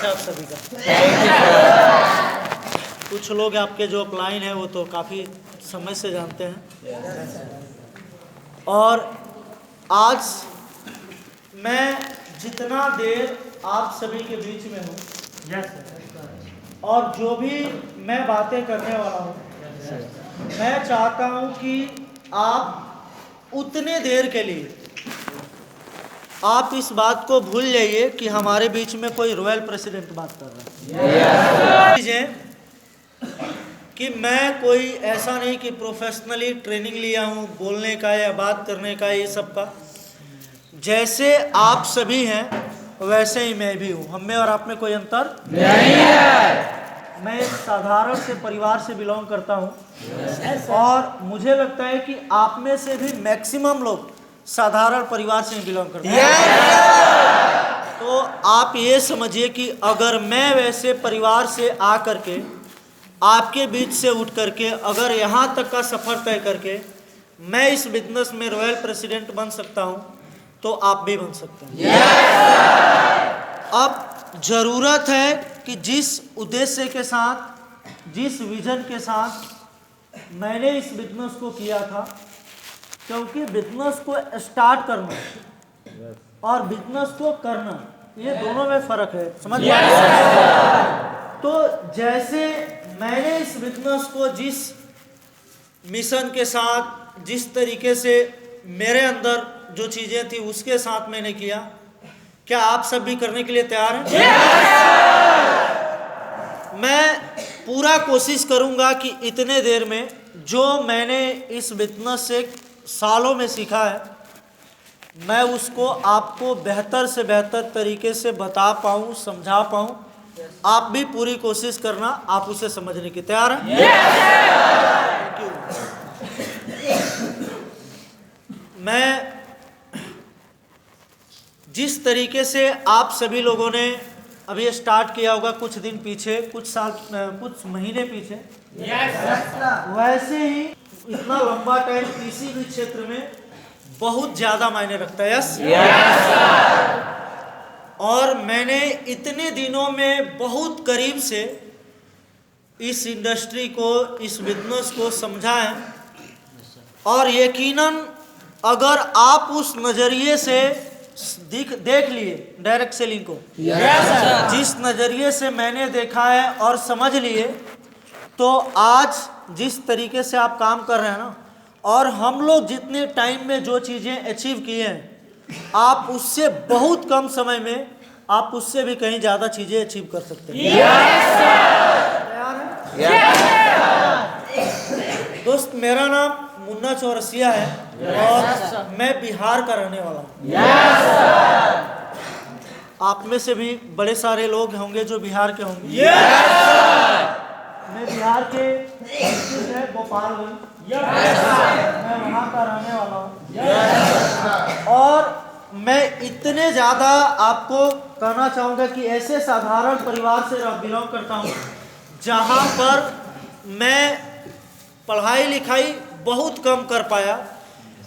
है आप सभी का। कुछ लोग आपके जो अपलाइन है वो तो काफ़ी समय से जानते हैं, और आज मैं जितना देर आप सभी के बीच में हूँ और जो भी मैं बातें करने वाला हूँ, मैं चाहता हूँ कि आप उतने देर के लिए आप इस बात को भूल जाइए कि हमारे बीच में कोई रॉयल प्रेसिडेंट बात कर रहा है। कि मैं कोई ऐसा नहीं कि प्रोफेशनली ट्रेनिंग लिया हूँ बोलने का या बात करने का, ये सब का। जैसे आप सभी हैं वैसे ही मैं भी हूँ, हम में और आप में कोई अंतर नहीं है। मैं एक साधारण से परिवार से बिलोंग करता हूँ, और मुझे लगता है कि आप में से भी मैक्सिमम लोग साधारण परिवार से बिलोंग करते हैं। तो आप ये समझिए कि अगर मैं वैसे परिवार से आ करके आपके बीच से उठ करके अगर यहाँ तक का सफ़र तय करके मैं इस बिजनेस में रॉयल प्रेसिडेंट बन सकता हूँ, तो आप भी बन सकते हैं। अब ज़रूरत है कि जिस उद्देश्य के साथ, जिस विजन के साथ मैंने इस बिजनेस को किया था, क्योंकि बिजनेस को स्टार्ट करना और बिजनेस को करना ये दोनों में फ़र्क है, समझ में? तो जैसे मैंने इस बिजनेस को जिस मिशन के साथ, जिस तरीके से मेरे अंदर जो चीज़ें थी उसके साथ मैंने किया, क्या आप सब भी करने के लिए तैयार हैं? मैं पूरा कोशिश करूंगा कि इतने देर में जो मैंने इस बिजनेस से सालों में सीखा है, मैं उसको आपको बेहतर से बेहतर तरीके से बता पाऊँ, समझा पाऊँ। आप भी पूरी कोशिश करना, आप उसे समझने की तैयार हैं? मैं जिस तरीके से आप सभी लोगों ने अभी स्टार्ट किया होगा कुछ दिन पीछे, कुछ साल, कुछ महीने पीछे, वैसे ही इतना लंबा टाइम किसी भी क्षेत्र में बहुत ज़्यादा मायने रखता है। यस। और मैंने इतने दिनों में बहुत करीब से इस इंडस्ट्री को, इस बिजनेस को समझा है, और यकीनन अगर आप उस नज़रिए से देख लिए डायरेक्ट सेलिंग को, जिस नज़रिए से मैंने देखा है और समझ लिए, तो आज जिस तरीके से आप काम कर रहे हैं ना, और हम लोग जितने टाइम में जो चीज़ें अचीव किए हैं, आप उससे बहुत कम समय में आप उससे भी कहीं ज़्यादा चीज़ें अचीव कर सकते हैं। दोस्त, मेरा नाम मुन्ना चौरसिया है और मैं बिहार का रहने वाला हूँ। आप में से भी बड़े सारे लोग होंगे जो बिहार के होंगे। मैं बिहार के डिस्ट्रिक्ट है गोपालगंज, मैं वहाँ का रहने वाला हूँ। और मैं इतने ज़्यादा आपको कहना चाहूँगा कि ऐसे साधारण परिवार से बिलोंग करता हूँ जहाँ पर मैं पढ़ाई लिखाई बहुत कम कर पाया,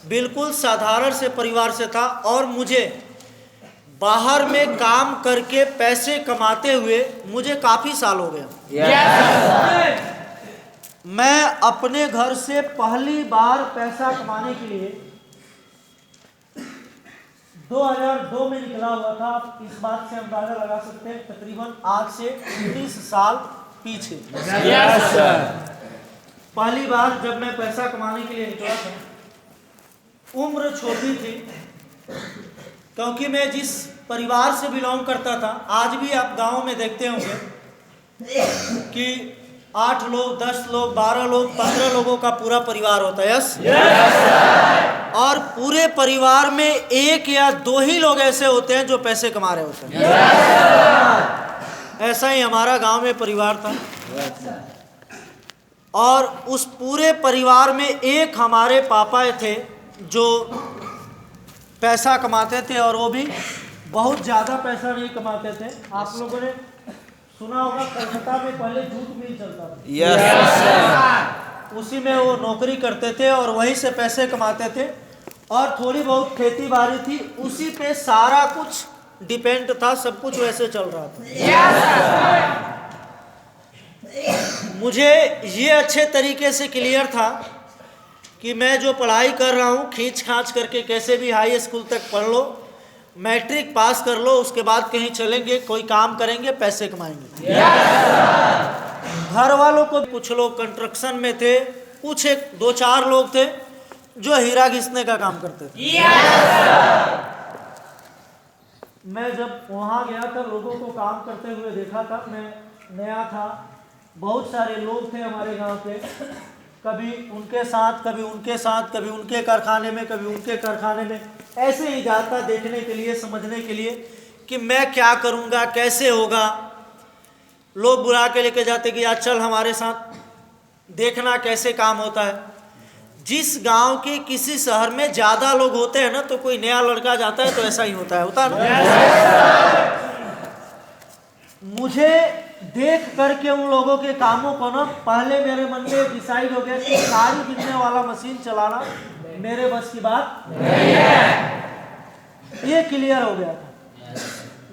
बिल्कुल साधारण से परिवार से था, और मुझे बाहर में काम करके पैसे कमाते हुए मुझे काफ़ी साल हो गया। मैं अपने घर से पहली बार पैसा कमाने के लिए 2002 में निकला हुआ था। आप इस बात से अंदाजा लगा सकते हैं, तकरीबन आज से 30 साल पीछे। पहली बार जब मैं पैसा कमाने के लिए निकला था, उम्र छोटी थी, क्योंकि मैं जिस परिवार से बिलोंग करता था, आज भी आप गांव में देखते होंगे कि 8 लोग, 10 लोग, 12 लोग, 15 लोगों का पूरा परिवार होता है। यस। और पूरे परिवार में 1 या 2 ही लोग ऐसे होते हैं जो पैसे कमा रहे होते हैं। ऐसा ही हमारा गांव में परिवार था, और उस पूरे परिवार में एक हमारे पापा थे जो पैसा कमाते थे, और वो भी बहुत ज़्यादा पैसा नहीं कमाते थे। आप लोगों ने सुना होगा कलकत्ता में पहले जूट मिल चलता था। यस। उसी में वो नौकरी करते थे और वहीं से पैसे कमाते थे, और थोड़ी बहुत खेती बाड़ी थी, उसी पे सारा कुछ डिपेंड था, सब कुछ वैसे चल रहा था। मुझे ये अच्छे तरीके से क्लियर था कि मैं जो पढ़ाई कर रहा हूँ खींच खांच करके कैसे भी हाई स्कूल तक पढ़ लो, मैट्रिक पास कर लो, उसके बाद कहीं चलेंगे, कोई काम करेंगे, पैसे कमाएंगे। घर वालों को कुछ लोग कंस्ट्रक्शन में थे, कुछ एक 2-4 लोग थे जो हीरा घिसने का काम करते थे। मैं जब वहाँ गया था लोगों को काम करते हुए देखा था, मैं नया था, बहुत सारे लोग थे हमारे गांव के, कभी उनके साथ कभी उनके साथ, कभी उनके कारखाने में कभी उनके कारखाने में, ऐसे ही जाता देखने के लिए, समझने के लिए कि मैं क्या करूँगा, कैसे होगा। लोग बुला के लेके जाते कि आज चल हमारे साथ, देखना कैसे काम होता है। जिस गांव के किसी शहर में ज़्यादा लोग होते हैं ना, तो कोई नया लड़का जाता है तो ऐसा ही होता है ना। मुझे देख करके उन लोगों के कामों को ना, पहले मेरे मन में डिसाइड हो गया कि सारी बिकने वाला मशीन चलाना मेरे बस की बात नहीं है। ये क्लियर हो गया था।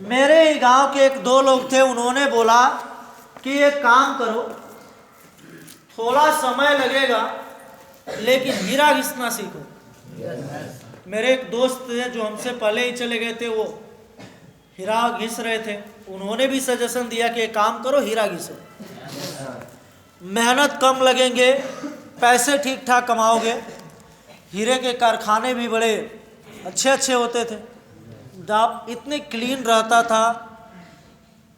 मेरे ही गांव के 1-2 लोग थे, उन्होंने बोला कि एक काम करो, थोड़ा समय लगेगा लेकिन हीरा घिसना सीखो। मेरे एक दोस्त थे जो हमसे पहले ही चले गए थे, वो हीरा घिस रहे थे, उन्होंने भी सजेशन दिया कि एक काम करो, हीरा घिसो, मेहनत कम लगेंगे, पैसे ठीक ठाक कमाओगे। हीरे के कारखाने भी बड़े अच्छे अच्छे होते थे, इतने क्लीन रहता था,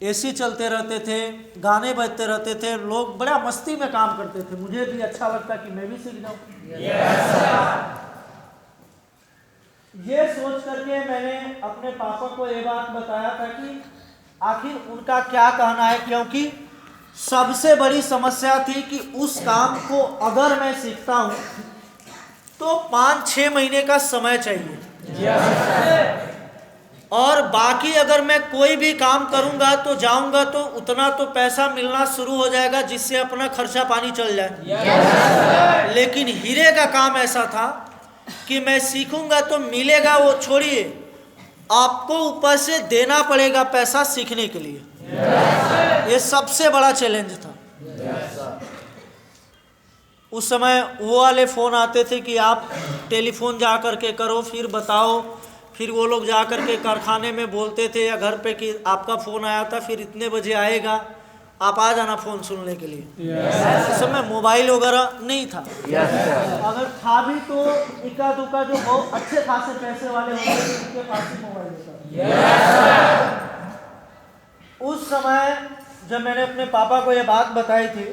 एसी चलते रहते थे, गाने बजते रहते थे, लोग बड़ा मस्ती में काम करते थे। मुझे भी अच्छा लगता कि मैं भी सीख जाऊं। ये सोच करके मैंने अपने पापा को ये बात बताया था कि आखिर उनका क्या कहना है, क्योंकि सबसे बड़ी समस्या थी कि उस काम को अगर मैं सीखता हूं तो 5-6 महीने का समय चाहिए, और बाकी अगर मैं कोई भी काम करूंगा तो जाऊंगा तो उतना तो पैसा मिलना शुरू हो जाएगा जिससे अपना खर्चा पानी चल जाए। लेकिन हीरे का काम ऐसा था कि मैं सीखूंगा तो मिलेगा, वो छोड़िए, आपको ऊपर से देना पड़ेगा पैसा सीखने के लिए। ये सबसे बड़ा चैलेंज था। उस समय वो वाले फ़ोन आते थे कि आप टेलीफोन जा कर के करो, फिर बताओ, फिर वो लोग जा कर के कारखाने में बोलते थे या घर पे कि आपका फ़ोन आया था, फिर इतने बजे आएगा, आप आ जाना फ़ोन सुनने के लिए। उस समय मोबाइल वगैरह नहीं था। अगर था भी तो इक्का दुक्का जो बहुत अच्छे खासे पैसे वाले होते थे उनके पास ही मोबाइल होता। उस समय जब मैंने अपने पापा को ये बात बताई थी,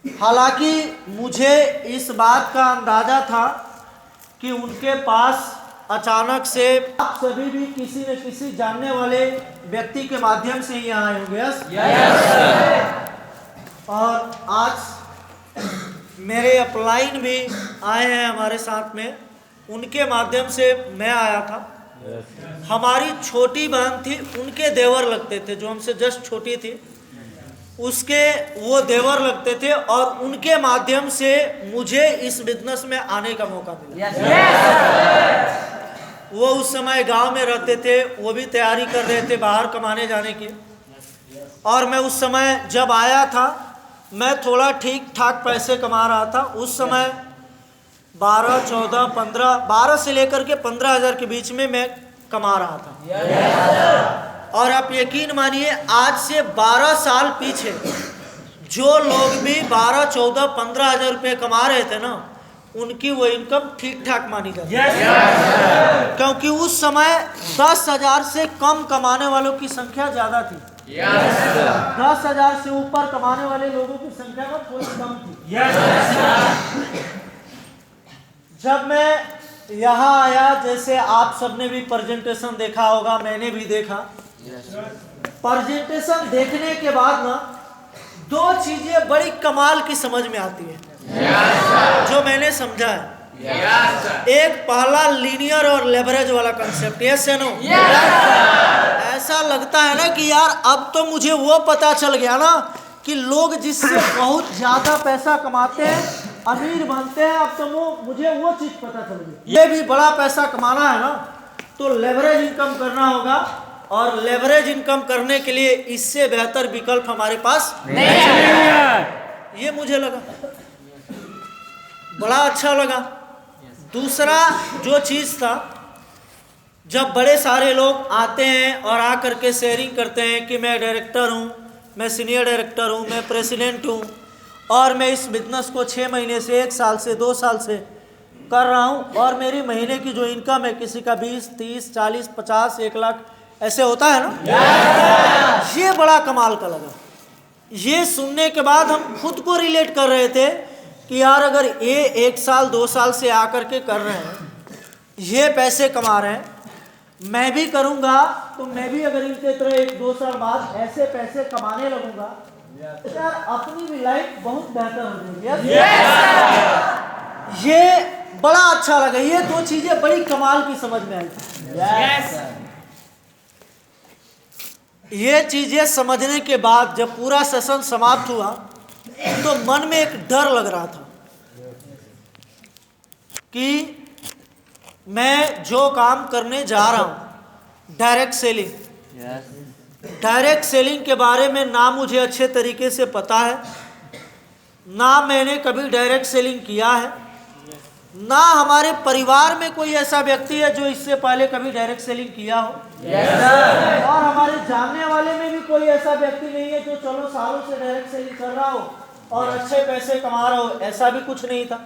हालांकि मुझे इस बात का अंदाजा था कि उनके पास अचानक से आप सभी भी किसी न किसी जानने वाले व्यक्ति के माध्यम से ही यहाँ आए होंगे। और आज मेरे अपलाइन भी आए हैं हमारे साथ में, उनके माध्यम से मैं आया था। हमारी छोटी बहन थी, उनके देवर लगते थे, जो हमसे जस्ट छोटी थी, उसके वो देवर लगते थे, और उनके माध्यम से मुझे इस बिजनेस में आने का मौका मिला। वो उस समय गांव में रहते थे, वो भी तैयारी कर रहे थे बाहर कमाने जाने की, और मैं उस समय जब आया था मैं थोड़ा ठीक ठाक पैसे कमा रहा था। उस समय 12, 14, 15, 12 से लेकर के 15,000 के बीच में मैं कमा रहा था। और आप यकीन मानिए, आज से 12 साल पीछे जो लोग भी 12, 14, 15,000 रुपये कमा रहे थे ना, उनकी वो इनकम ठीक ठाक मानी जाती है। क्योंकि उस समय 10,000 से कम कमाने वालों की संख्या ज़्यादा थी। 10,000 से ऊपर कमाने वाले लोगों की संख्या में थोड़ी कम थी। जब मैं यहाँ आया, जैसे आप सबने भी प्रेजेंटेशन देखा होगा, मैंने भी देखा। प्रेजेंटेशन देखने के बाद ना 2 चीजें बड़ी कमाल की समझ में आती है, जो मैंने समझा है। एक पहला लीनियर और लेवरेज वाला कंसेप्ट, यस या नो? ऐसा लगता है ना कि यार अब तो मुझे वो पता चल गया ना कि लोग जिससे बहुत ज्यादा पैसा कमाते हैं, अमीर बनते हैं, अब तो मुझे वो चीज पता चल गई। ये भी बड़ा पैसा कमाना है ना, तो लेवरेज इनकम करना होगा, और लेवरेज इनकम करने के लिए इससे बेहतर विकल्प हमारे पास नहीं है। ये मुझे लगा बड़ा अच्छा लगा। दूसरा जो चीज़ था, जब बड़े सारे लोग आते हैं और आकर के शेयरिंग करते हैं कि मैं डायरेक्टर हूँ, मैं सीनियर डायरेक्टर हूँ, मैं प्रेसिडेंट हूँ और मैं इस बिजनेस को 6 महीने से, 1 साल से, 2 साल से कर रहा हूँ और मेरी महीने की जो इनकम है किसी का 20, 30, 40, 50, 1 लाख ऐसे होता है ना। ये बड़ा कमाल का लगा। ये सुनने के बाद हम खुद को रिलेट कर रहे थे कि यार अगर ये 1 साल 2 साल से आकर के कर रहे हैं, ये पैसे कमा रहे हैं, मैं भी करूँगा तो मैं भी अगर इनके तरह 1-2 साल बाद ऐसे पैसे कमाने लगूंगा तो यार अपनी भी लाइफ बहुत बेहतर हो जाएगी। ये बड़ा अच्छा लगा। ये 2 चीजें बड़ी कमाल की समझ में आई। ये चीजें समझने के बाद जब पूरा सेशन समाप्त हुआ तो मन में एक डर लग रहा था कि मैं जो काम करने जा रहा हूं, डायरेक्ट सेलिंग के बारे में ना मुझे अच्छे तरीके से पता है, ना मैंने कभी डायरेक्ट सेलिंग किया है, ना हमारे परिवार में कोई ऐसा व्यक्ति है जो इससे पहले कभी डायरेक्ट सेलिंग किया हो। और हमारे जानने वाले में भी कोई ऐसा व्यक्ति नहीं है जो चलो सालों से डायरेक्ट सेलिंग कर रहा हो और अच्छे पैसे कमा रहा हो, ऐसा भी कुछ नहीं था।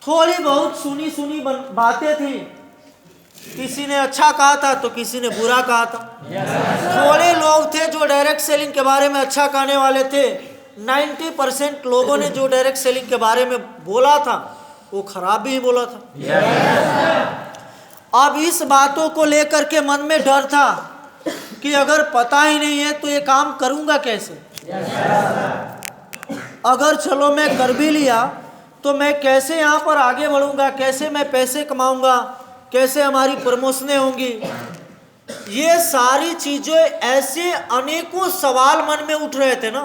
थोड़ी बहुत सुनी बातें थी, किसी ने अच्छा कहा था तो किसी ने बुरा कहा था। थोड़े लोग थे जो डायरेक्ट सेलिंग के बारे में अच्छा कहने वाले थे। 90% लोगों ने जो डायरेक्ट सेलिंग के बारे में बोला था वो खराब भी बोला था। अब इस बातों को लेकर के मन में डर था कि अगर पता ही नहीं है तो ये काम करूंगा कैसे। अगर चलो मैं कर भी लिया तो मैं कैसे यहाँ पर आगे बढ़ूंगा, कैसे मैं पैसे कमाऊंगा, कैसे हमारी प्रमोशनें होंगी। ये सारी चीजें ऐसे अनेकों सवाल मन में उठ रहे थे ना।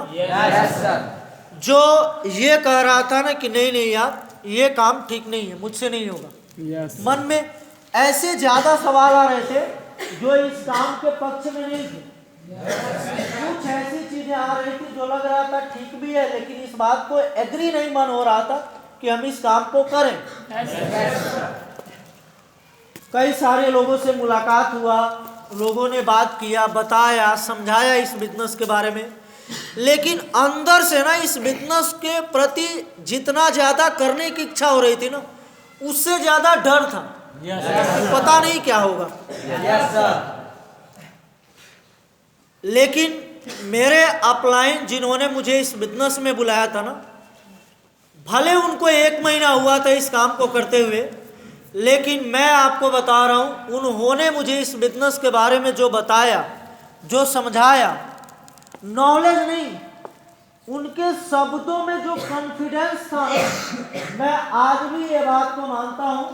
जो ये कह रहा था ना कि नहीं यार ये काम ठीक नहीं है, मुझसे नहीं होगा। मन में ऐसे ज्यादा सवाल आ रहे थे जो इस काम के पक्ष में नहीं थे। कुछ ऐसी चीजें आ रही थी जो लग रहा था ठीक भी है, लेकिन इस बात को एग्री नहीं मन हो रहा था कि हम इस काम को करें। कई सारे लोगों से मुलाकात हुआ, लोगों ने बात किया, बताया, समझाया इस बिजनेस के बारे में, लेकिन अंदर से ना इस बिजनेस के प्रति जितना ज्यादा करने की इच्छा हो रही थी ना, उससे ज्यादा डर था। पता नहीं क्या होगा। लेकिन मेरे अपलाइन जिन्होंने मुझे इस बिजनेस में बुलाया था ना, भले उनको 1 महीना हुआ था इस काम को करते हुए, लेकिन मैं आपको बता रहा हूं उन्होंने मुझे इस बिजनेस के बारे में जो बताया, जो समझाया, नॉलेज नहीं, उनके शब्दों में जो कॉन्फिडेंस था, मैं आज भी ये बात को मानता हूं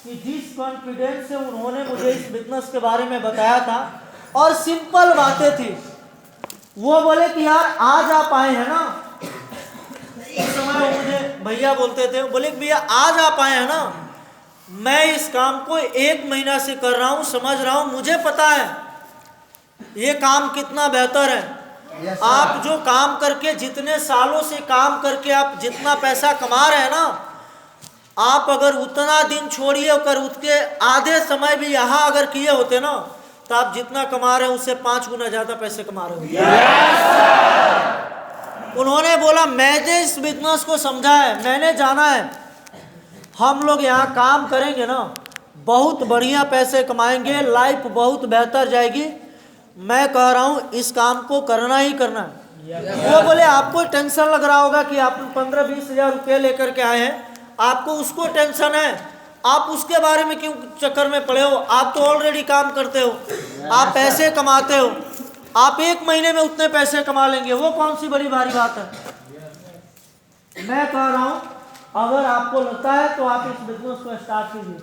कि जिस कॉन्फिडेंस से उन्होंने मुझे इस बिजनेस के बारे में बताया था और सिंपल बातें थी। वो बोले कि यार आज आप आए हैं ना, उस समय मुझे भैया बोलते थे, बोले भैया आज आप आए हैं ना, मैं इस काम को 1 महीना से कर रहा हूं, समझ रहा हूं, मुझे पता है ये काम कितना बेहतर है। आप जो काम करके जितने सालों से काम करके आप जितना पैसा कमा रहे हैं ना, आप अगर उतना दिन छोड़िए अगर उसके आधे समय भी यहाँ अगर किए होते ना तो आप जितना कमा रहे हैं उससे 5 गुना ज्यादा पैसे कमा रहे होंगे। उन्होंने बोला मैंने इस बिजनेस को समझा है, मैंने जाना है, हम लोग यहाँ काम करेंगे ना बहुत बढ़िया पैसे कमाएंगे, लाइफ बहुत बेहतर जाएगी। मैं कह रहा हूँ इस काम को करना ही करना है। वो बोले आपको टेंशन लग रहा होगा कि आप 15-20 हज़ार रुपये लेकर के आए हैं, आपको उसको टेंशन है, आप उसके बारे में क्यों चक्कर में पड़े हो, आप तो ऑलरेडी काम करते हो, आप पैसे कमाते हो, आप 1 महीने में उतने पैसे कमा लेंगे, वो कौन सी बड़ी भारी बात है। मैं कह रहा हूँ अगर आपको लगता है तो आप इस बिजनेस को स्टार्ट कीजिए।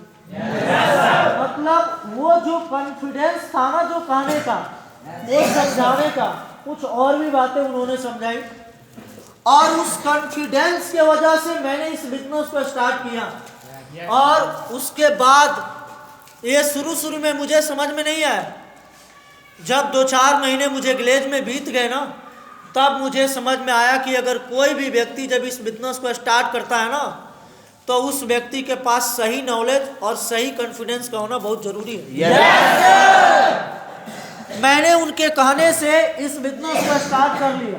मतलब वो जो कॉन्फिडेंस था ना, जो कहने का, वो समझाने का, कुछ और भी बातें उन्होंने समझाई और उस कॉन्फिडेंस के वजह से मैंने इस बिजनेस को स्टार्ट किया। और उसके बाद ये शुरू में मुझे समझ में नहीं आया, जब 2-4 महीने मुझे ग्लेज में बीत गए ना, तब मुझे समझ में आया कि अगर कोई भी व्यक्ति जब इस बिजनेस को स्टार्ट करता है ना, तो उस व्यक्ति के पास सही नॉलेज और सही कॉन्फिडेंस का होना बहुत जरूरी है। मैंने उनके कहने से इस बिजनेस को स्टार्ट कर लिया।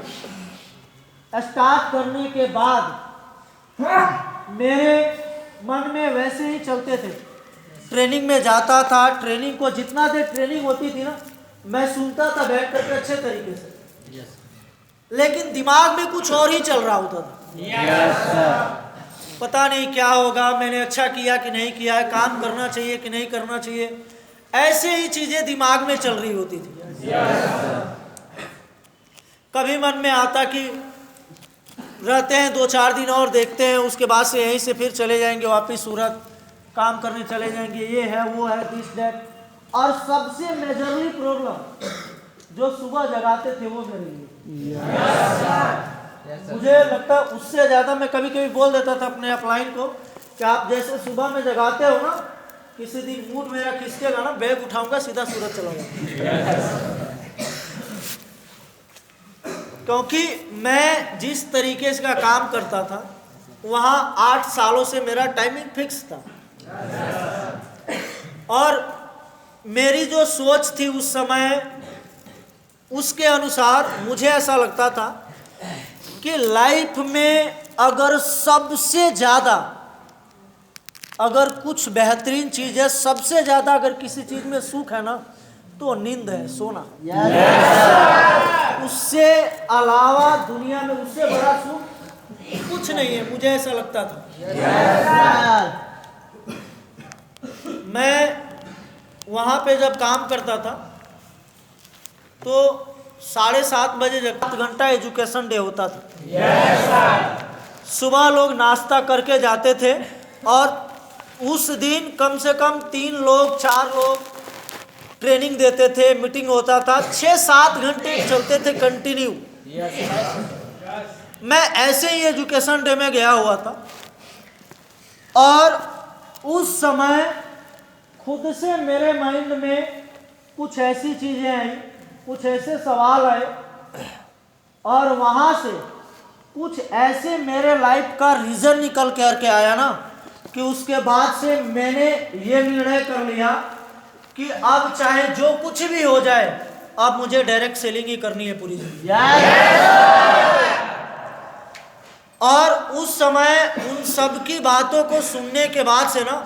स्टार्ट करने के बाद मेरे मन में वैसे ही चलते थे। ट्रेनिंग में जाता था, ट्रेनिंग को जितना देर ट्रेनिंग होती थी ना, मैं सुनता था बैठ करके अच्छे तरीके से, लेकिन दिमाग में कुछ और ही चल रहा होता था। पता नहीं क्या होगा, मैंने अच्छा किया कि नहीं किया है, काम करना चाहिए कि नहीं करना चाहिए, ऐसे ही चीजें दिमाग में चल रही होती थी। कभी मन में आता कि रहते हैं 2-4 दिन और देखते हैं, उसके बाद से यहीं से फिर चले जाएंगे वापिस सूरत, काम करने चले जाएंगे, ये है वो है दिस दैट। और सबसे मेजरली प्रॉब्लम जो सुबह जगाते थे वो मेरे लिए, मुझे लगता है उससे ज़्यादा मैं कभी कभी बोल देता था अपने अपलाइन को कि आप जैसे सुबह में जगाते हो ना, किसी दिन मूड मेरा खिसकेगा ना, बैग उठाऊंगा सीधा सूरत चला जाऊंगा। क्योंकि मैं जिस तरीके से का काम करता था वहाँ 8 सालों से मेरा टाइमिंग फिक्स था, और मेरी जो सोच थी उस समय, उसके अनुसार मुझे ऐसा लगता था कि लाइफ में अगर सबसे ज़्यादा अगर कुछ बेहतरीन चीज़ है, सबसे ज़्यादा अगर किसी चीज़ में सुख है ना, तो नींद है, सोना। उससे अलावा दुनिया में उससे बड़ा सुख कुछ नहीं है, मुझे ऐसा लगता था। मैं वहाँ पे जब काम करता था तो 7:30 बजे जब 7 घंटा एजुकेशन डे होता था। सुबह लोग नाश्ता करके जाते थे, और उस दिन कम से कम 3 लोग 4 लोग ट्रेनिंग देते थे, मीटिंग होता था, 6-7 घंटे चलते थे कंटिन्यू। मैं ऐसे ही एजुकेशन डे में गया हुआ था, और उस समय खुद से मेरे माइंड में कुछ ऐसी चीज़ें आई, कुछ ऐसे सवाल आए, और वहाँ से कुछ ऐसे मेरे लाइफ का रीज़न निकल करके आया ना, कि उसके बाद से मैंने ये निर्णय कर लिया कि अब चाहे जो कुछ भी हो जाए, अब मुझे डायरेक्ट सेलिंग ही करनी है पूरी जिंदगी। और उस समय उन सब की बातों को सुनने के बाद से ना,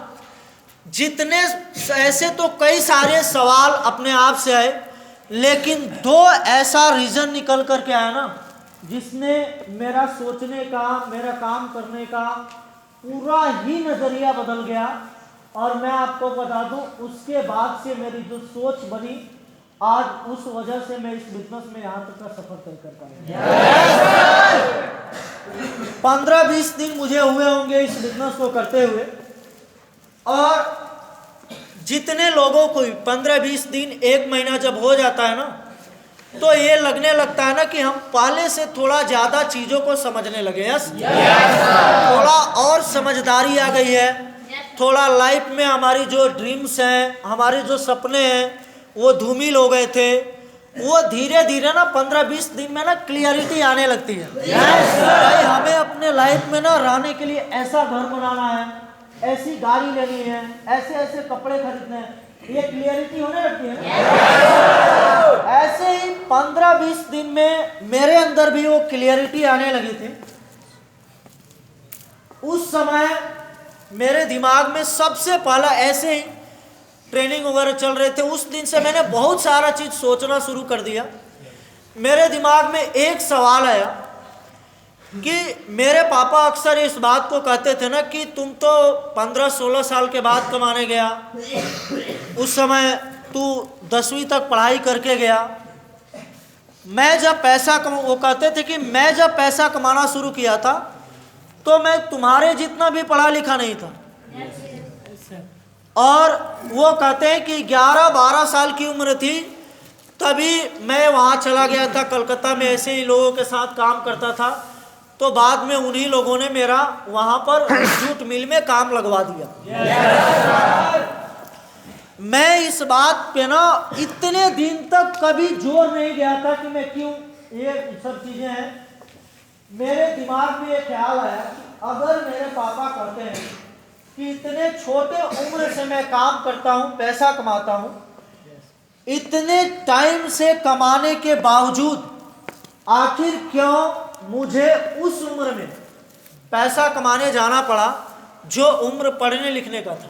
जितने ऐसे तो कई सारे सवाल अपने आप से आए, लेकिन 2 ऐसा रीज़न निकल कर के आया ना, जिसने मेरा सोचने का, मेरा काम करने का पूरा ही नज़रिया बदल गया। और मैं आपको बता दूं, उसके बाद से मेरी जो सोच बनी, आज उस वजह से मैं इस बिजनेस में यहाँ तक का सफर तय करता हूँ। 15-20 दिन मुझे हुए होंगे इस बिजनेस को करते हुए, और जितने लोगों को 15-20 दिन, 1 महीना जब हो जाता है ना, तो ये लगने लगता है ना कि हम पहले से थोड़ा ज़्यादा चीज़ों को समझने लगे। थोड़ा और समझदारी आ गई है, थोड़ा लाइफ में हमारी जो ड्रीम्स हैं, हमारे जो सपने हैं, वो धूमिल हो गए थे, वो धीरे धीरे ना 15-20 दिन में ना क्लियरिटी आने लगती है। भाई हमें अपने लाइफ में ना रहने के लिए ऐसा घर बनाना है, ऐसी गाड़ी लेनी है, ऐसे ऐसे कपड़े खरीदने हैं, ये क्लियरिटी होने लगती है। ऐसे ही 15-20 दिन में मेरे अंदर भी वो क्लियरिटी आने लगी थी। उस समय मेरे दिमाग में सबसे पहला, ऐसे ही ट्रेनिंग वगैरह चल रहे थे, उस दिन से मैंने बहुत सारा चीज़ सोचना शुरू कर दिया। मेरे दिमाग में एक सवाल आया कि मेरे पापा अक्सर इस बात को कहते थे ना कि तुम तो 15-16 साल के बाद कमाने गया, उस समय तू 10वीं तक पढ़ाई करके गया। मैं जब पैसा वो कहते थे कि मैं जब पैसा कमाना शुरू किया था तो मैं तुम्हारे जितना भी पढ़ा लिखा नहीं था। और वो कहते हैं कि 11-12 साल की उम्र थी तभी मैं वहाँ चला गया था कलकत्ता में, ऐसे ही लोगों के साथ काम करता था। तो बाद में उन्हीं लोगों ने मेरा वहाँ पर जूट मिल में काम लगवा दिया। मैं इस बात पे ना इतने दिन तक कभी जोर नहीं गया था कि मैं क्यों ये सब चीज़ें हैं। मेरे दिमाग में ये ख्याल आया कि अगर मेरे पापा कहते हैं कि इतने छोटे उम्र से मैं काम करता हूँ, पैसा कमाता हूँ, इतने टाइम से कमाने के बावजूद आखिर क्यों मुझे उस उम्र में पैसा कमाने जाना पड़ा जो उम्र पढ़ने लिखने का था।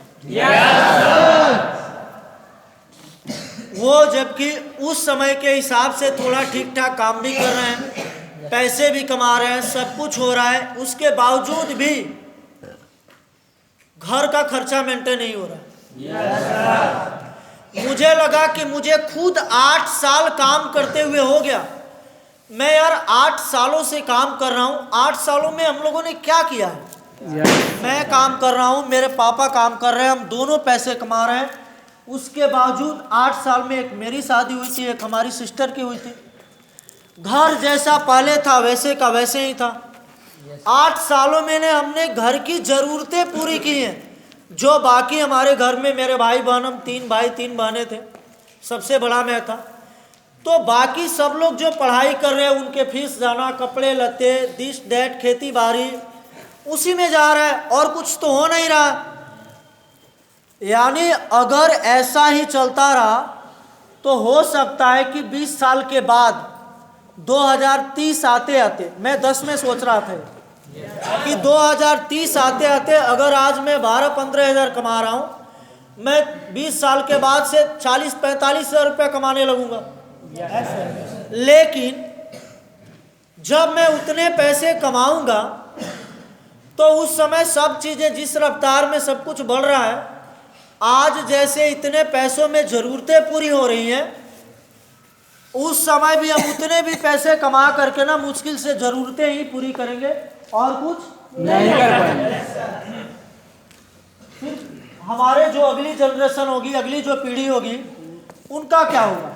वो जबकि उस समय के हिसाब से थोड़ा ठीक ठाक काम भी कर रहे हैं, पैसे भी कमा रहे हैं, सब कुछ हो रहा है, उसके बावजूद भी घर का खर्चा मेंटेन नहीं हो रहा। मुझे लगा कि मुझे खुद 8 साल काम करते हुए हो गया। मैं यार 8 सालों से काम कर रहा हूँ, 8 सालों में हम लोगों ने क्या किया है? मैं काम कर रहा हूँ, मेरे पापा काम कर रहे हैं, हम दोनों पैसे कमा रहे हैं। उसके बावजूद 8 साल में एक मेरी शादी हुई थी, एक हमारी सिस्टर की हुई थी। घर जैसा पहले था वैसे का वैसे ही था। 8 सालों में ने हमने घर की ज़रूरतें पूरी की हैं। जो बाकी हमारे घर में मेरे भाई बहन, हम 3 भाई 3 बहनें थे, सबसे बड़ा मैं था, तो बाकी सब लोग जो पढ़ाई कर रहे हैं उनके फीस जाना, कपड़े लत्ते, दिस दैट, खेती बाड़ी, उसी में जा रहा है और कुछ तो हो नहीं रहा। यानी अगर ऐसा ही चलता रहा तो हो सकता है कि 20 साल के बाद 2030 आते आते, मैं 10 में सोच रहा था कि 2030 आते आते अगर आज मैं 12-15 हज़ार कमा रहा हूँ, मैं 20 साल के बाद से 40-45 हज़ार रुपये कमाने लगूंगा। लेकिन जब मैं उतने पैसे कमाऊंगा तो उस समय सब चीज़ें जिस रफ्तार में सब कुछ बढ़ रहा है, आज जैसे इतने पैसों में ज़रूरतें पूरी हो रही हैं, उस समय भी हम उतने भी पैसे कमा करके ना मुश्किल से ज़रूरतें ही पूरी करेंगे और कुछ नहीं कर पाएंगे। फिर हमारे जो अगली जनरेशन होगी, अगली जो पीढ़ी होगी, उनका क्या होगा?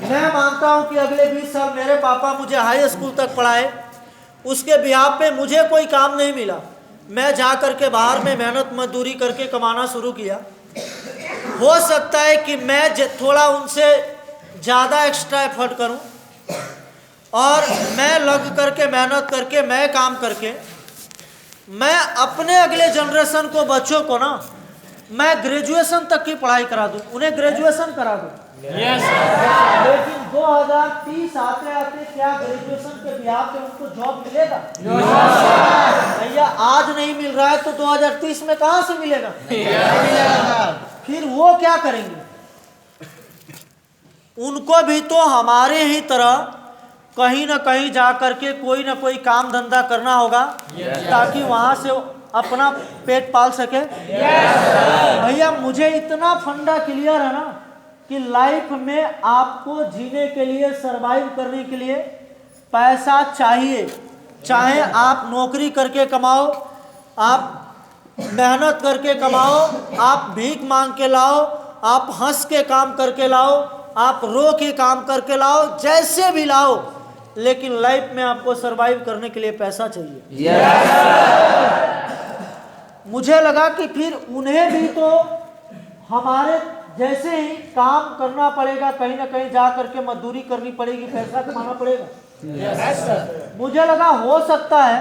मैं मानता हूं कि अगले 20 साल मेरे पापा मुझे हाई स्कूल तक पढ़ाए, उसके बिहाफ पे मुझे कोई काम नहीं मिला, मैं जा कर के बाहर में मेहनत मजदूरी करके कमाना शुरू किया। हो सकता है कि मैं थोड़ा उनसे ज़्यादा एक्स्ट्रा एफर्ट करूं और मैं लग करके मेहनत करके मैं काम करके मैं अपने अगले जनरेशन को, बच्चों को ना, मैं ग्रेजुएशन तक की पढ़ाई करा दूं, उन्हें ग्रेजुएशन करा दूं। लेकिन 2030 आते आते क्या ग्रेजुएशन के बिहार पे उनको जॉब मिलेगा? भैया आज नहीं मिल रहा है तो 2030 में कहां से मिलेगा? फिर वो क्या करेंगे? उनको भी तो हमारे ही तरह कहीं ना कहीं जा करके कोई ना कोई काम धंधा करना होगा ताकि वहां से अपना पेट पाल सके। भैया मुझे इतना फंडा क्लियर है ना कि लाइफ में आपको जीने के लिए, सरवाइव करने के लिए पैसा चाहिए। चाहे आप नौकरी करके कमाओ, आप मेहनत करके कमाओ, आप भीख मांग के लाओ, आप हंस के काम करके लाओ, आप रो के काम करके लाओ, जैसे भी लाओ, लेकिन लाइफ में आपको सरवाइव करने के लिए पैसा चाहिए। मुझे लगा कि फिर उन्हें भी तो हमारे जैसे ही काम करना पड़ेगा, कहीं ना कहीं जा करके मजदूरी करनी पड़ेगी, पैसा कमाना पड़ेगा। मुझे लगा हो सकता है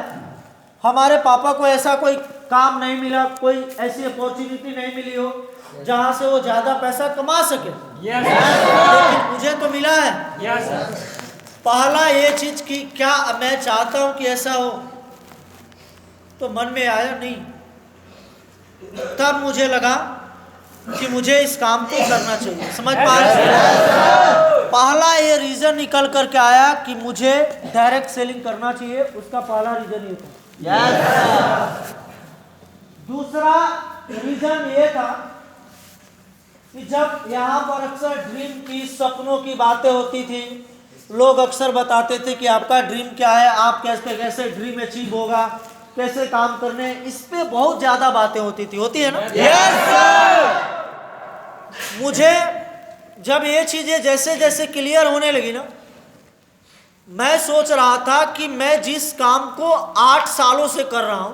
हमारे पापा को ऐसा कोई काम नहीं मिला, कोई ऐसी अपॉर्चुनिटी नहीं मिली हो जहां से वो ज्यादा पैसा कमा सके। लेकिन मुझे तो मिला है। पहला ये चीज की क्या मैं चाहता हूं कि ऐसा हो, तो मन में आया नहीं। तब मुझे लगा कि मुझे इस काम को करना चाहिए। समझ पा रहे? पहला ये रीजन निकल करके आया कि मुझे डायरेक्ट सेलिंग करना चाहिए, उसका पहला रीजन ये था। दूसरा रीजन ये था कि जब यहाँ पर अक्सर ड्रीम की, सपनों की बातें होती थी, लोग अक्सर बताते थे कि आपका ड्रीम क्या है, आप कैसे ड्रीम अचीव होगा, कैसे काम करने, इस पे बहुत ज्यादा बातें होती थी, होती है ना? मुझे जब ये चीजें जैसे जैसे क्लियर होने लगी ना, मैं सोच रहा था कि मैं जिस काम को 8 सालों से कर रहा हूं,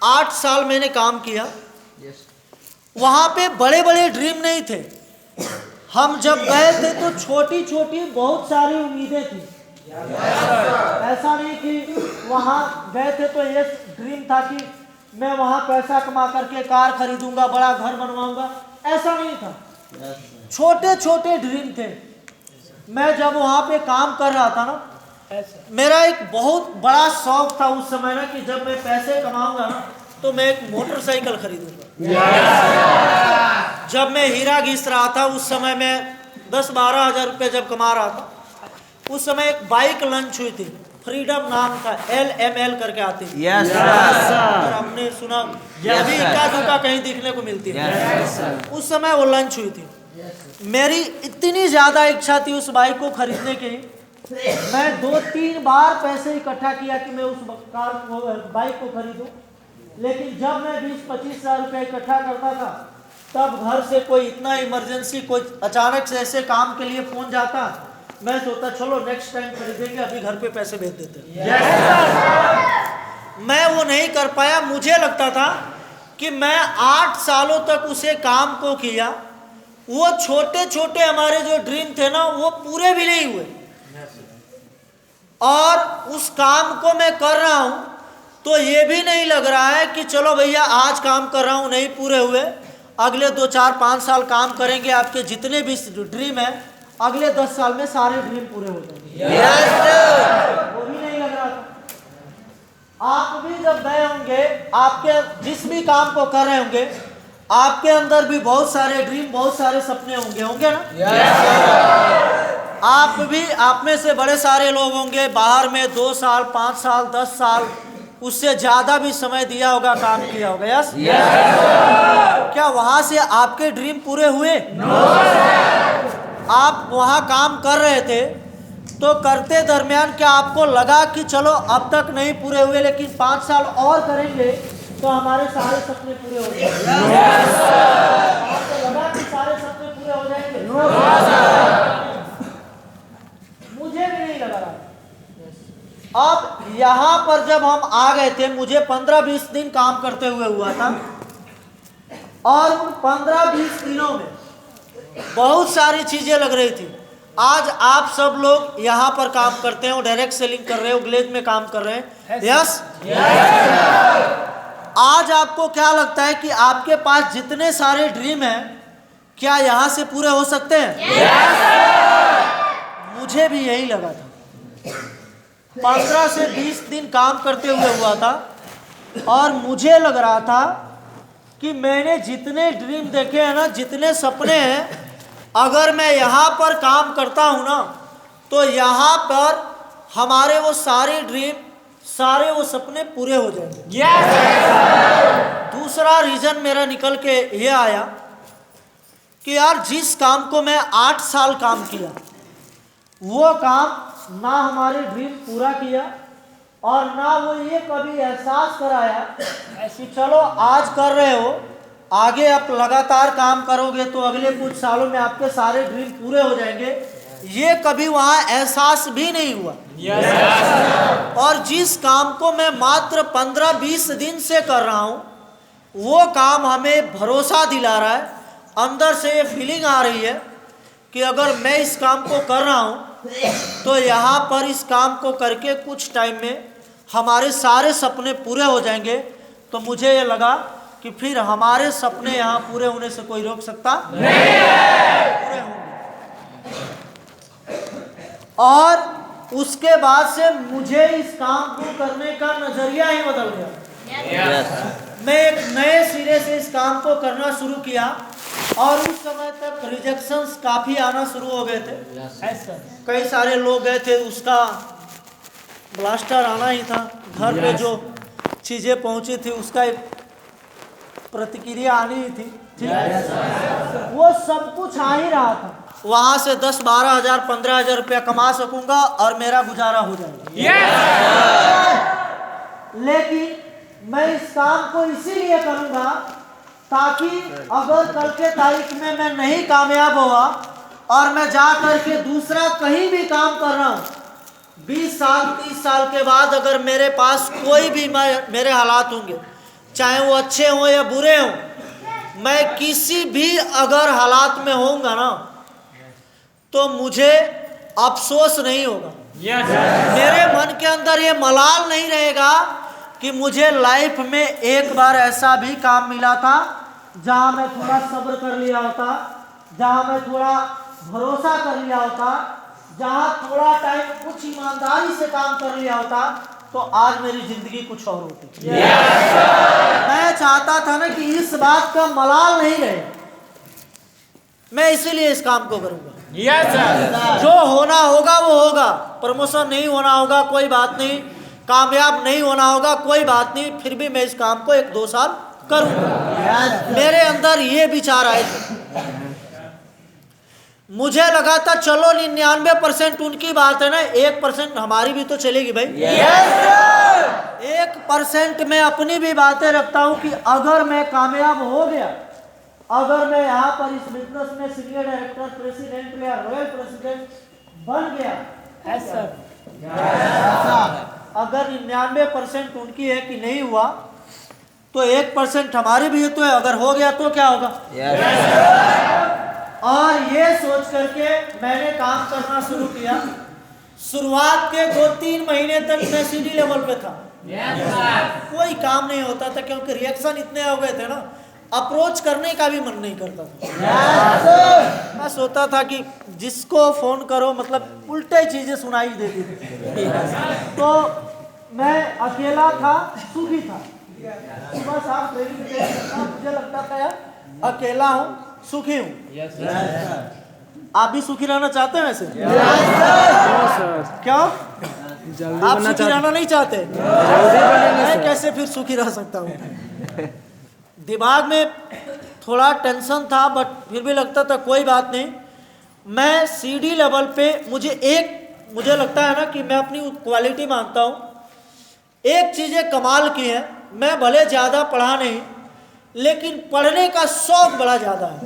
8 साल मैंने काम किया, वहां पे बड़े बड़े ड्रीम नहीं थे, हम जब गए थे तो छोटी छोटी बहुत सारी उम्मीदें थी। ऐसा नहीं कि वहाँ गए थे तो ये ड्रीम था कि मैं वहाँ पैसा कमा करके कार खरीदूंगा, बड़ा घर बनवाऊंगा, ऐसा नहीं था। छोटे छोटे ड्रीम थे। मैं जब वहाँ पे काम कर रहा था ना, मेरा एक बहुत बड़ा शौक था उस समय ना कि जब मैं पैसे कमाऊंगा ना तो मैं एक मोटरसाइकिल खरीदूंगा। जब मैं हीरा घिस रहा था उस समय मैं 10-12 हज़ार रुपये जब कमा रहा था, उस समय एक बाइक लॉन्च हुई थी, फ्रीडम नाम था, LML करके आती थी। और हमने सुना, अभी इक्का दुक्का कहीं दिखने को मिलती है। उस समय वो लॉन्च हुई थी। मेरी इतनी ज़्यादा इच्छा थी उस बाइक को खरीदने की, मैं 2-3 बार पैसे इकट्ठा किया कि मैं उस बाइक को खरीदूं। लेकिन जब मैं 20-25 हज़ार रुपये इकट्ठा करता था, तब घर से कोई इतना इमरजेंसी, कोई अचानक से ऐसे काम के लिए फ़ोन जाता, मैं सोचता चलो नेक्स्ट टाइम खरीदेंगे, अभी घर पे पैसे भेज देते। मैं वो नहीं कर पाया। मुझे लगता था कि मैं 8 सालों तक उसे काम को किया, वो छोटे छोटे हमारे जो ड्रीम थे ना वो पूरे भी नहीं हुए। और उस काम को मैं कर रहा हूं तो ये भी नहीं लग रहा है कि चलो भैया आज काम कर रहा हूं, नहीं पूरे हुए, अगले 2-4-5 साल काम करेंगे, आपके जितने भी ड्रीम है अगले 10 साल में सारे ड्रीम पूरे हो जाएंगे। वो भी नहीं लग रहा था। आप भी जब गए होंगे, आपके जिस भी काम को कर रहे होंगे, आपके अंदर भी बहुत सारे ड्रीम, बहुत सारे सपने होंगे ना। आप भी, आप में से बड़े सारे लोग होंगे बाहर में 2 साल, 5 साल, 10 साल, उससे ज्यादा भी समय दिया होगा, काम किया होगा। यस, क्या वहां से आपके ड्रीम पूरे हुए? आप वहां काम कर रहे थे तो करते दरमियान क्या आपको लगा कि चलो अब तक नहीं पूरे हुए लेकिन 5 साल और करेंगे तो हमारे सारे सपने पूरे हो जाएंगे? आपको लगा कि सारे सपने पूरे हो जाएंगे? मुझे भी नहीं लगा रहा। अब यहाँ पर जब हम आ गए थे, मुझे 15-20 दिन काम करते हुए हुआ था, और उन 15-20 दिनों में बहुत सारी चीजें लग रही थी। आज आप सब लोग यहाँ पर काम करते हो, डायरेक्ट सेलिंग कर रहे हो, ग्लेज में काम कर रहे हैं। यस, आज आपको क्या लगता है कि आपके पास जितने सारे ड्रीम हैं क्या यहाँ से पूरे हो सकते हैं? मुझे भी यही लगा था। 15 से 20 दिन काम करते हुए हुआ था और मुझे लग रहा था कि मैंने जितने ड्रीम देखे हैं ना, जितने सपने हैं, अगर मैं यहाँ पर काम करता हूँ ना तो यहाँ पर हमारे वो सारे ड्रीम, सारे वो सपने पूरे हो जाएंगे। दूसरा रीज़न मेरा निकल के ये आया कि यार जिस काम को मैं 8 साल काम किया, वो काम ना हमारे ड्रीम पूरा किया और ना वो ये कभी एहसास कराया कि चलो आज कर रहे हो, आगे आप लगातार काम करोगे तो अगले कुछ सालों में आपके सारे ड्रीम पूरे हो जाएंगे। ये कभी वहाँ एहसास भी नहीं हुआ। और जिस काम को मैं मात्र 15-20 दिन से कर रहा हूँ, वो काम हमें भरोसा दिला रहा है, अंदर से ये फीलिंग आ रही है कि अगर मैं इस काम को कर रहा हूँ तो यहाँ पर इस काम को करके कुछ टाइम में हमारे सारे सपने पूरे हो जाएंगे। तो मुझे ये लगा कि फिर हमारे सपने यहाँ पूरे होने से कोई रोक सकता नहीं है, पूरे होंगे। और उसके बाद से मुझे इस काम को करने का नजरिया ही बदल गया। मैं एक नए सिरे से इस काम को करना शुरू किया और उस समय तक रिजेक्शंस काफ़ी आना शुरू हो गए थे। कई सारे लोग गए थे, उसका ब्लास्टर आना ही था, घर पे जो चीज़ें पहुंची थी उसका एक प्रतिक्रिया आनी ही थी। वो सब कुछ आ ही रहा था। वहाँ से 10-12 हज़ार 15 हज़ार रुपया कमा सकूंगा और मेरा गुजारा हो जाएगा। लेकिन मैं इस काम को इसीलिए करूंगा ताकि अगर कल के तारीख में मैं नहीं कामयाब हुआ और मैं जा करके दूसरा कहीं भी काम कर रहा हूँ, 20 साल 30 साल के बाद अगर मेरे पास कोई भी मेरे हालात होंगे, चाहे वो अच्छे हों या बुरे हों, मैं किसी भी अगर हालात में होऊंगा ना तो मुझे अफसोस नहीं होगा। मेरे मन के अंदर ये मलाल नहीं रहेगा कि मुझे लाइफ में एक बार ऐसा भी काम मिला था जहां मैं थोड़ा सब्र कर लिया होता, जहां मैं थोड़ा भरोसा कर लिया होता, जहां थोड़ा टाइम कुछ ईमानदारी से काम कर लिया होता, तो आज मेरी जिंदगी कुछ और होती। मैं चाहता था ना कि इस बात का मलाल नहीं रहे, मैं इसीलिए इस काम को करूंगा। जो होना होगा वो होगा, प्रमोशन नहीं होना होगा कोई बात नहीं, कामयाब नहीं होना होगा कोई बात नहीं, फिर भी मैं इस काम को 1-2 साल करूंगा। मेरे अंदर ये विचार आए थे। मुझे लगा था चलो 99% उनकी बात है ना, 1% हमारी भी तो चलेगी भाई। 1% मैं अपनी भी बातें रखता हूं कि अगर मैं कामयाब हो गया, अगर मैं यहाँ पर इस बिजनेस में सीनियर डायरेक्टर, प्रेसिडेंट या रॉयल प्रेसिडेंट बन गया, अगर 99% उनकी है कि नहीं हुआ, तो 1% हमारी भी तो है, अगर हो गया तो क्या होगा। और ये सोच करके मैंने काम करना शुरू किया। शुरुआत के 2-3 महीने तक मैं सीडी लेवल पे था। कोई काम नहीं होता था क्योंकि रिएक्शन इतने हो गए थे ना, अप्रोच करने का भी मन नहीं करता था। मैं सोचता था कि जिसको फोन करो मतलब उल्टे चीजें सुनाई देती थी। तो मैं अकेला था, सुखी था। सुबह शाम ट्रेनिंग करता, मुझे लगता था यार अकेला हूँ, सुखी हूँ। आप भी सुखी रहना चाहते हैं वैसे? क्यों? आप सुखी रहना नहीं चाहते? मैं कैसे फिर सुखी रह सकता हूँ? दिमाग में थोड़ा टेंशन था, बट फिर भी लगता था कोई बात नहीं। मैं सीडी लेवल पे मुझे लगता है ना कि मैं अपनी क्वालिटी मानता हूँ। एक चीज़ें कमाल की है, मैं भले ज़्यादा पढ़ा नहीं, लेकिन पढ़ने का शौक बड़ा ज़्यादा है।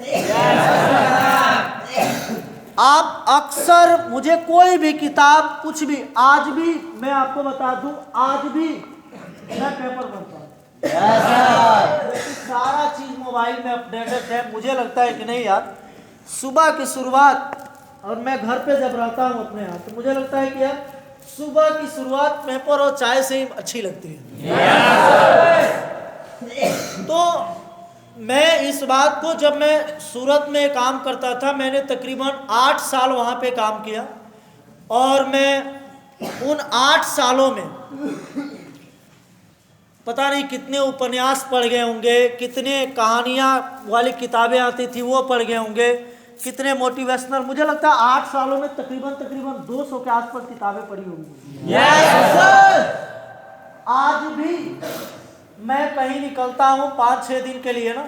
आप अक्सर मुझे कोई भी किताब कुछ भी, आज भी मैं आपको बता दूं, आज भी मैं पेपर पढ़ता हूँ। सारा चीज मोबाइल में अपडेटेड है। मुझे लगता है कि नहीं यार, सुबह की शुरुआत, और मैं घर पे जब रहता हूँ अपने यहाँ, तो मुझे लगता है कि यार सुबह की शुरुआत पेपर और चाय से ही अच्छी लगती है। तो मैं इस बात को, जब मैं सूरत में काम करता था, मैंने तकरीबन 8 साल वहाँ पे काम किया, और मैं उन 8 सालों में पता नहीं कितने उपन्यास पढ़ गए होंगे, कितने कहानियाँ वाली किताबें आती थी वो पढ़ गए होंगे, कितने मोटिवेशनल, मुझे लगता है 8 सालों में तकरीबन 200 के आसपास किताबें पढ़ी होंगी। आज भी मैं कहीं निकलता हूँ 5-6 दिन के लिए ना,